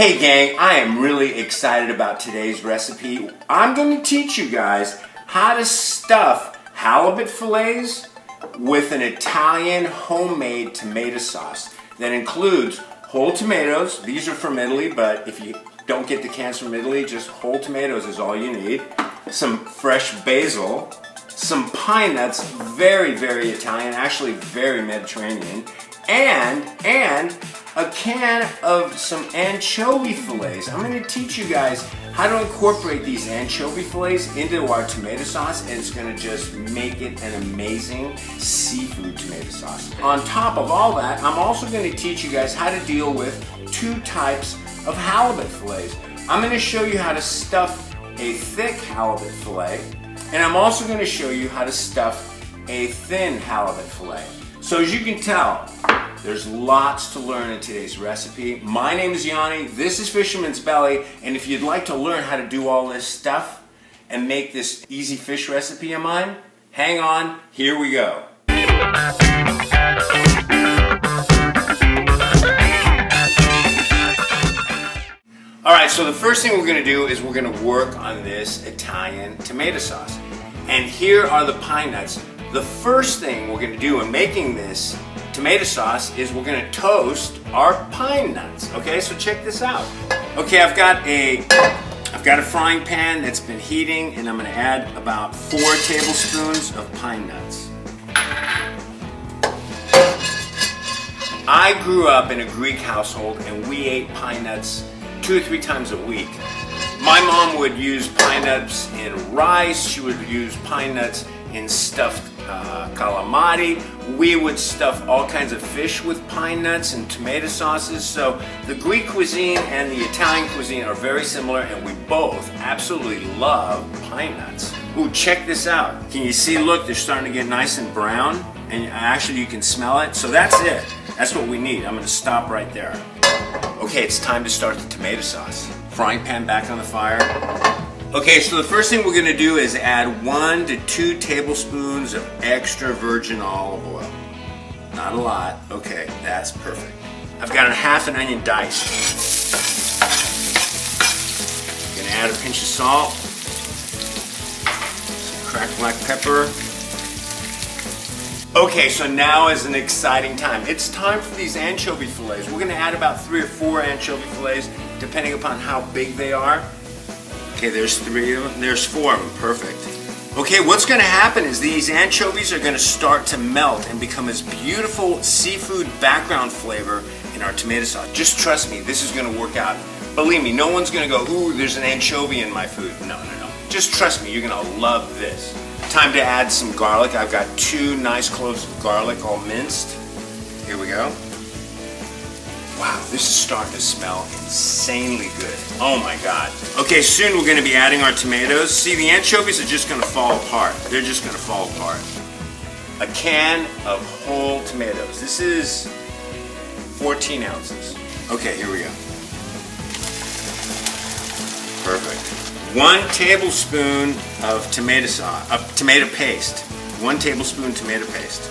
Hey gang, I am really excited about today's recipe. I'm going to teach you guys how to stuff halibut fillets with an Italian homemade tomato sauce that includes whole tomatoes. These are from Italy, but if you don't get the cans from Italy, just whole tomatoes is all you need. Some fresh basil, some pine nuts, very, very Italian, actually very Mediterranean, and a can of some anchovy fillets. I'm going to teach you guys how to incorporate these anchovy fillets into our tomato sauce, and it's going to just make it an amazing seafood tomato sauce. On top of all that, I'm also going to teach you guys how to deal with two types of halibut fillets. I'm going to show you how to stuff a thick halibut fillet, and I'm also going to show you how to stuff a thin halibut fillet. So as you can tell, there's lots to learn in today's recipe. My name is Yanni, this is Fisherman's Belly, and if you'd like to learn how to do all this stuff and make this easy fish recipe of mine, hang on, here we go. Alright, so the first thing we're going to do is we're going to work on this Italian tomato sauce. And here are the pine nuts. The first thing we're going to do in making this tomato sauce is we're going to toast our pine nuts. Okay, so check this out. Okay, I've got a frying pan that's been heating, and I'm going to add about 4 tablespoons of pine nuts. I grew up in a Greek household, and we ate pine nuts 2 or 3 times a week. My mom would use pine nuts in rice. She would use pine nuts in stuffed calamari. We would stuff all kinds of fish with pine nuts and tomato sauces. So the Greek cuisine and the Italian cuisine are very similar, and we both absolutely love pine nuts. Ooh, check this out. Can you see, look, they're starting to get nice and brown, and actually you can smell it. So that's it. That's what we need. I'm going to stop right there. Okay, it's time to start the tomato sauce. Frying pan back on the fire. Okay, so the first thing we're going to do is add 1 to 2 tablespoons of extra virgin olive oil. Not a lot. Okay, that's perfect. I've got a half an onion diced. I'm going to add a pinch of salt, some cracked black pepper. Okay, so now is an exciting time. It's time for these anchovy fillets. We're going to add about 3 or 4 anchovy fillets, depending upon how big they are. Okay, there's 3 of them. There's 4 of them. Perfect. Okay, what's going to happen is these anchovies are going to start to melt and become this beautiful seafood background flavor in our tomato sauce. Just trust me, this is going to work out. Believe me, no one's going to go, ooh, there's an anchovy in my food. No. Just trust me, you're going to love this. Time to add some garlic. I've got 2 nice cloves of garlic all minced. Here we go. Wow, this is starting to smell insanely good. Oh my God. Okay, soon we're going to be adding our tomatoes. See, the anchovies are just going to fall apart. They're just going to fall apart. A can of whole tomatoes. This is 14 ounces. Okay, here we go. Perfect. 1 tablespoon of tomato sauce, tomato paste. 1 tablespoon tomato paste.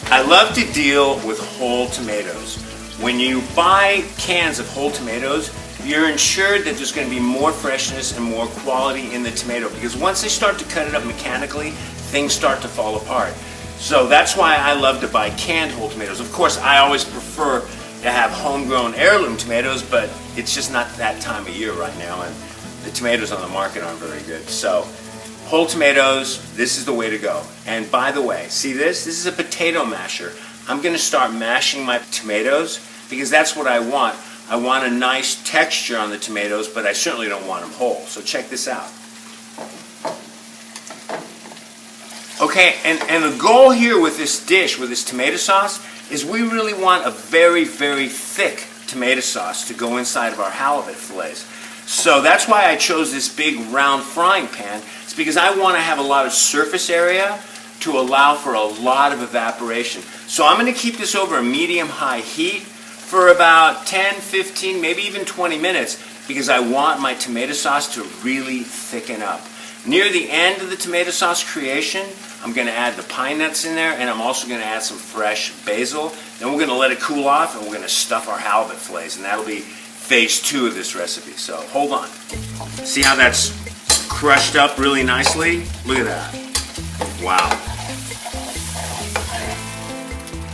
I love to deal with whole tomatoes. When you buy cans of whole tomatoes, you're ensured that there's going to be more freshness and more quality in the tomato, because once they start to cut it up mechanically, things start to fall apart. So that's why I love to buy canned whole tomatoes. Of course, I always prefer to have homegrown heirloom tomatoes, but it's just not that time of year right now, and the tomatoes on the market aren't very good. So whole tomatoes, this is the way to go. And by the way, see this? This is a potato masher. I'm going to start mashing my tomatoes because that's what I want. I want a nice texture on the tomatoes, but I certainly don't want them whole. So check this out. Okay, and the goal here with this dish, with this tomato sauce, is we really want a very, very thick tomato sauce to go inside of our halibut fillets. So that's why I chose this big round frying pan. It's because I want to have a lot of surface area to allow for a lot of evaporation. So I'm going to keep this over a medium-high heat for about 10, 15, maybe even 20 minutes, because I want my tomato sauce to really thicken up. Near the end of the tomato sauce creation, I'm going to add the pine nuts in there, and I'm also going to add some fresh basil. Then we're going to let it cool off, and we're going to stuff our halibut fillets, and that'll be phase 2 of this recipe. So hold on. See how that's crushed up really nicely? Look at that. Wow.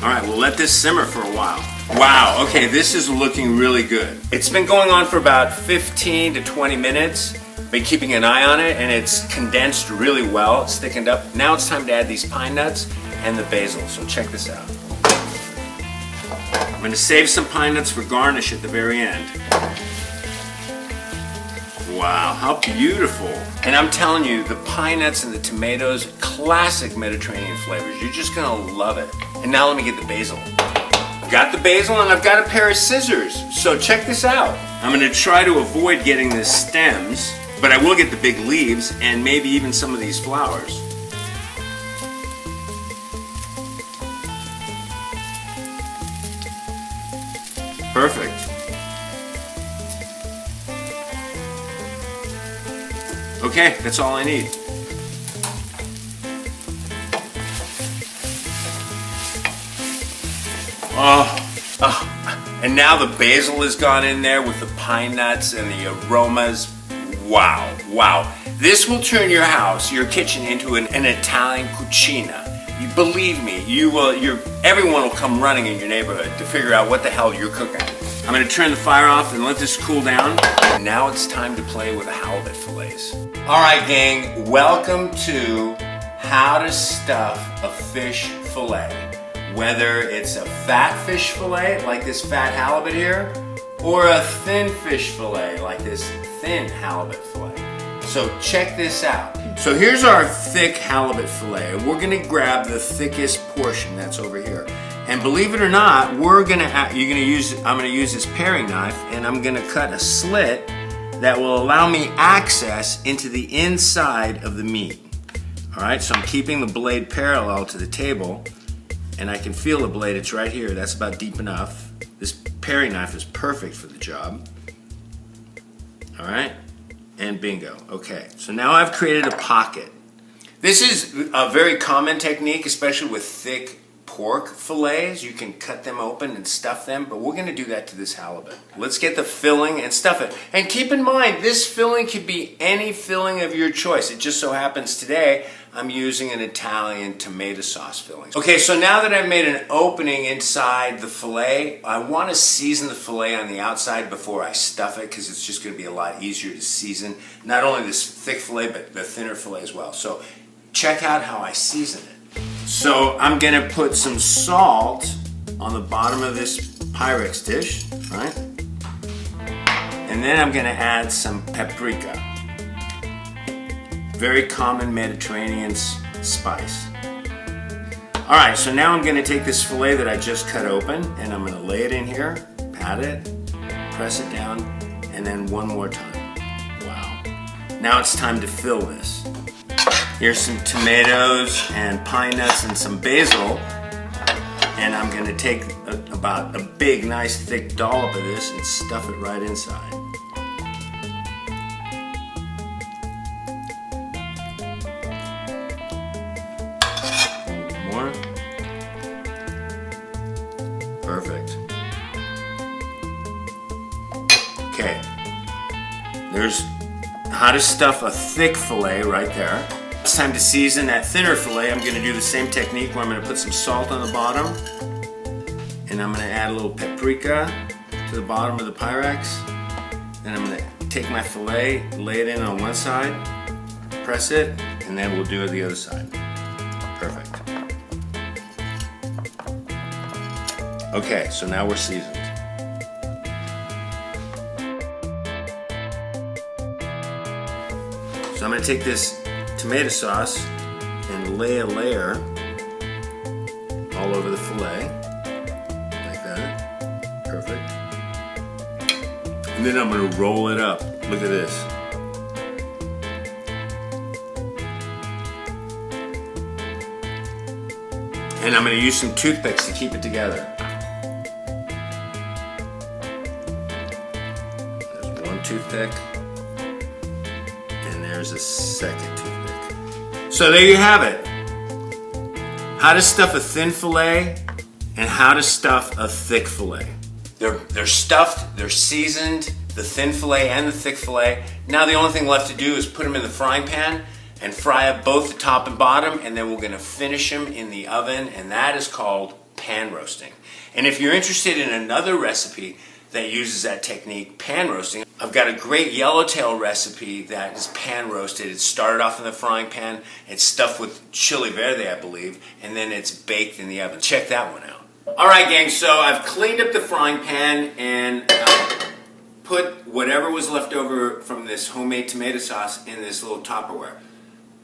All right, we'll let this simmer for a while. Wow, okay, this is looking really good. It's been going on for about 15 to 20 minutes. Been keeping an eye on it, and it's condensed really well. It's thickened up. Now it's time to add these pine nuts and the basil. So check this out. I'm gonna save some pine nuts for garnish at the very end. Wow, how beautiful. And I'm telling you, the pine nuts and the tomatoes, classic Mediterranean flavors. You're just gonna love it. And now let me get the basil. I've got the basil and I've got a pair of scissors. So check this out. I'm gonna try to avoid getting the stems, but I will get the big leaves and maybe even some of these flowers. Perfect. Okay, that's all I need. And now the basil has gone in there with the pine nuts and the aromas. Wow, wow. This will turn your house, your kitchen, into an Italian cucina. You believe me, everyone will come running in your neighborhood to figure out what the hell you're cooking. I'm gonna turn the fire off and let this cool down. And now it's time to play with the halibut fillets. All right, gang, welcome to how to stuff a fish fillet. Whether it's a fat fish fillet, like this fat halibut here, or a thin fish fillet, like this thin halibut fillet. So check this out. So here's our thick halibut fillet. We're gonna grab the thickest portion that's over here. And believe it or not, I'm gonna use this paring knife, and I'm gonna cut a slit that will allow me access into the inside of the meat. All right, so I'm keeping the blade parallel to the table, and I can feel the blade, it's right here. That's about deep enough. This paring knife is perfect for the job. All right, and bingo. Okay, so now I've created a pocket. This is a very common technique, especially with thick pork fillets. You can cut them open and stuff them, but we're gonna do that to this halibut. Let's get the filling and stuff it. And keep in mind, this filling could be any filling of your choice. It just so happens today, I'm using an Italian tomato sauce filling. Okay, so now that I've made an opening inside the fillet, I wanna season the fillet on the outside before I stuff it, because it's just gonna be a lot easier to season. Not only this thick fillet, but the thinner fillet as well. So check out how I season it. So I'm gonna put some salt on the bottom of this Pyrex dish, right? And then I'm gonna add some paprika. Very common Mediterranean spice. All right, so now I'm gonna take this fillet that I just cut open, and I'm gonna lay it in here, pat it, press it down, and then one more time. Wow. Now it's time to fill this. Here's some tomatoes and pine nuts and some basil, and I'm gonna take about a big, nice, thick dollop of this and stuff it right inside. More. Perfect. Okay. There's how to stuff a thick fillet right there. It's time to season that thinner fillet. I'm going to do the same technique where I'm going to put some salt on the bottom, and I'm going to add a little paprika to the bottom of the Pyrex. Then I'm going to take my fillet, lay it in on one side, press it, and then we'll do it the other side. Perfect. Okay, so now we're seasoned. So I'm going to take this tomato sauce and lay a layer all over the fillet, like that. Perfect. And then I'm going to roll it up. Look at this. And I'm going to use some toothpicks to keep it together. There's one toothpick, and there's a second toothpick. So there you have it. how to stuff a thin fillet and how to stuff a thick fillet. They're stuffed, they're seasoned, the thin fillet and the thick fillet. Now the only thing left to do is put them in the frying pan and fry up both the top and bottom, and then we're gonna finish them in the oven, and that is called pan roasting. And if you're interested in another recipe that uses that technique, pan roasting, I've got a great yellowtail recipe that is pan roasted. It started off in the frying pan, it's stuffed with chili verde, I believe, and then it's baked in the oven. Check that one out. All right, gang, so I've cleaned up the frying pan and put whatever was left over from this homemade tomato sauce in this little Tupperware.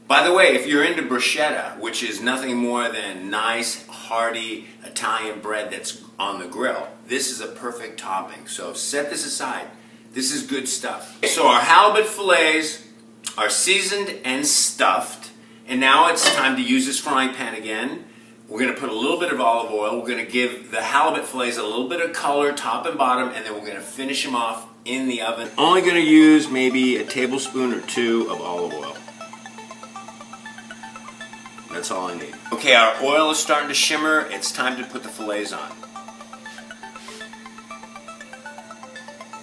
By the way, if you're into bruschetta, which is nothing more than nice, hearty Italian bread that's on the grill, this is a perfect topping. So set this aside. This is good stuff. So our halibut fillets are seasoned and stuffed, and now it's time to use this frying pan again. We're going to put a little bit of olive oil. We're going to give the halibut fillets a little bit of color, top and bottom, and then we're going to finish them off in the oven. Only going to use maybe a tablespoon or two of olive oil. That's all I need. Okay, our oil is starting to shimmer. It's time to put the fillets on.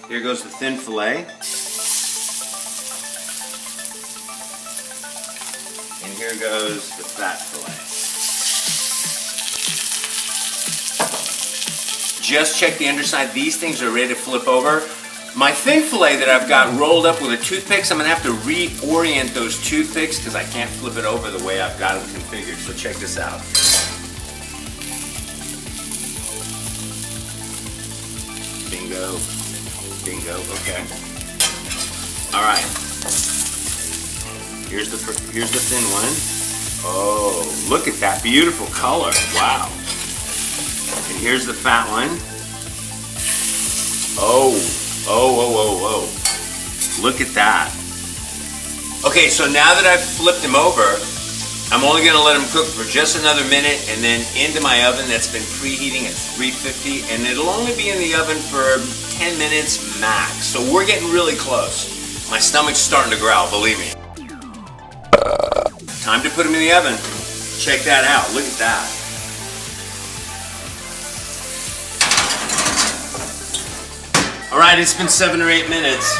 Here goes the thin fillet. And here goes the fat fillet. Just check the underside. These things are ready to flip over. My thin fillet that I've got rolled up with a toothpicks, I'm going to have to reorient those toothpicks because I can't flip it over the way I've got them configured. So check this out. Bingo. Bingo. Okay. All right. Here's the thin one. Oh, look at that beautiful color. Wow. And here's the fat one. Oh. Look at that. Okay, so now that I've flipped them over, I'm only gonna let them cook for just another minute and then into my oven that's been preheating at 350, and it'll only be in the oven for 10 minutes max. So we're getting really close. My stomach's starting to growl, believe me. Time to put them in the oven. Check that out, look at that. All right, it's been 7 or 8 minutes.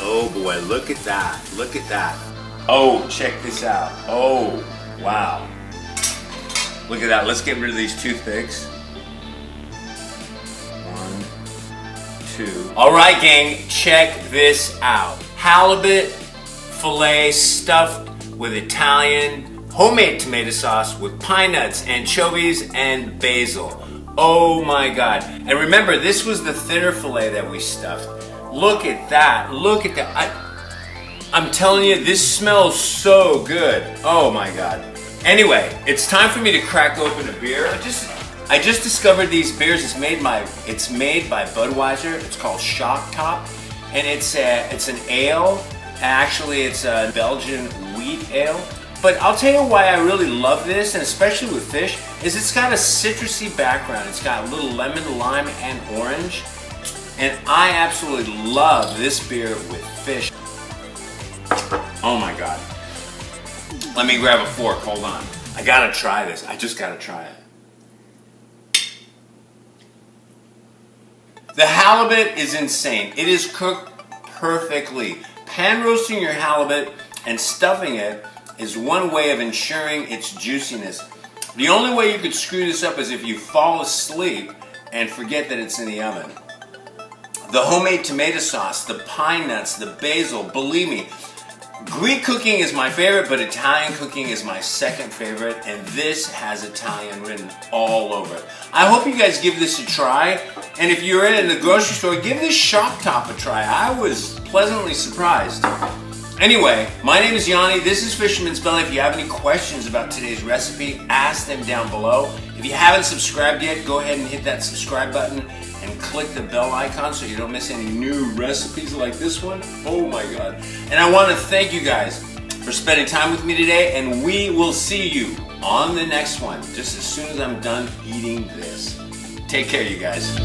Oh boy, look at that, look at that. Oh, check this out. Oh, wow. Look at that, let's get rid of these toothpicks. 1, 2. All right, gang, check this out. Halibut fillet stuffed with Italian homemade tomato sauce with pine nuts, anchovies, and basil. Oh my God. And remember, this was the thinner fillet that we stuffed. Look at that. Look at that. I'm telling you, this smells so good. Oh my God. Anyway, it's time for me to crack open a beer. I just discovered these beers. It's made by Budweiser. It's called Shock Top. And it's an ale. Actually, it's a Belgian wheat ale. But I'll tell you why I really love this, and especially with fish, is it's got a citrusy background. It's got a little lemon, lime, and orange. And I absolutely love this beer with fish. Oh my God. Let me grab a fork, hold on. I gotta try this, I just gotta try it. The halibut is insane. It is cooked perfectly. Pan roasting your halibut and stuffing it is one way of ensuring its juiciness. The only way you could screw this up is if you fall asleep and forget that it's in the oven. The homemade tomato sauce, the pine nuts, the basil, believe me, Greek cooking is my favorite, but Italian cooking is my second favorite, and this has Italian written all over it. I hope you guys give this a try, and if you're in the grocery store, give this Shock Top a try. I was pleasantly surprised. Anyway, my name is Yanni, this is Fisherman's Belly. If you have any questions about today's recipe, ask them down below. If you haven't subscribed yet, go ahead and hit that subscribe button and click the bell icon so you don't miss any new recipes like this one. Oh my God. And I want to thank you guys for spending time with me today, and we will see you on the next one just as soon as I'm done eating this. Take care, you guys.